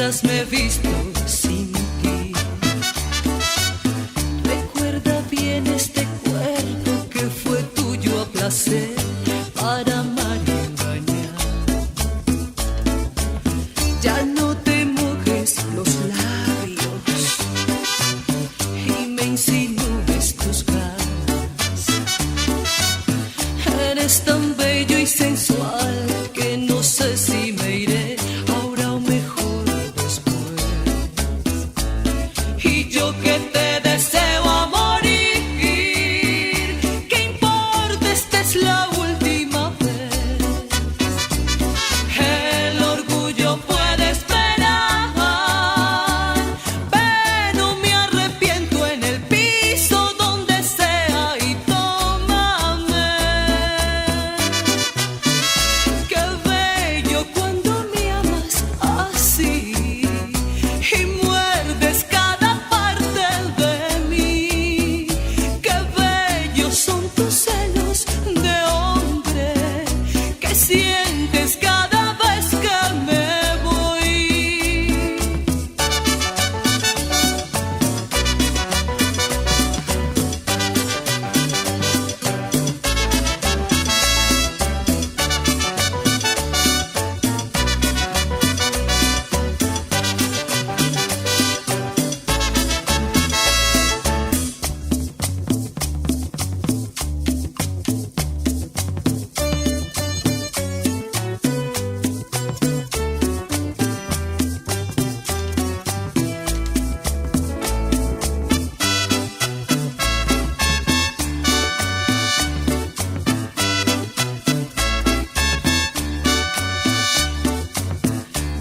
mientras me visto sin ti. Recuerda bien este cuerpo que fue tuyo a placer para amar y engañar. Ya no te mojes los labios y me insinúes tus ganas. Eres tan bello y sensual que no sé si me iré ahora o mejor después. Y yo que te deseo a morir, ¿qué importa? Esta es la última vez. El orgullo puede esperar, pero me arrepiento en el piso donde sea y tómame. Qué bello cuando me amas así y muerdes cada parte de mí. Qué bellos son tus celos de hombre que sientes cada vez que me voy.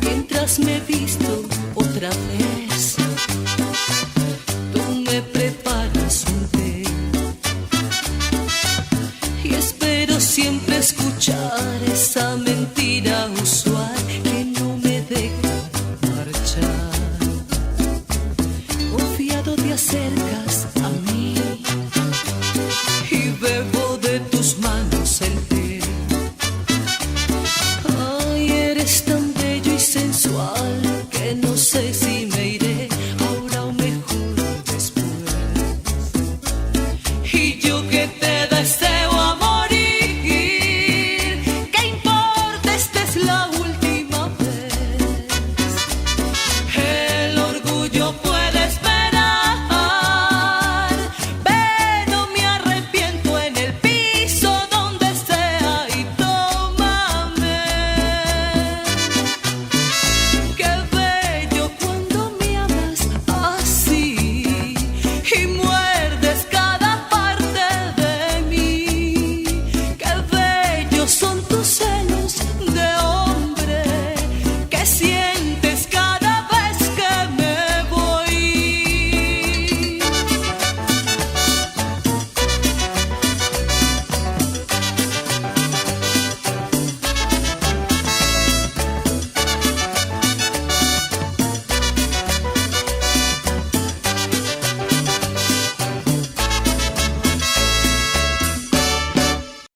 Mientras me visto otra vez, tú me preparas un té y espero siempre escuchar esa mentira usual que no me deja marchar. Confiado te acercas a mí y bebo de tus manos el té. Ay, eres tan bello y sensual que no sé si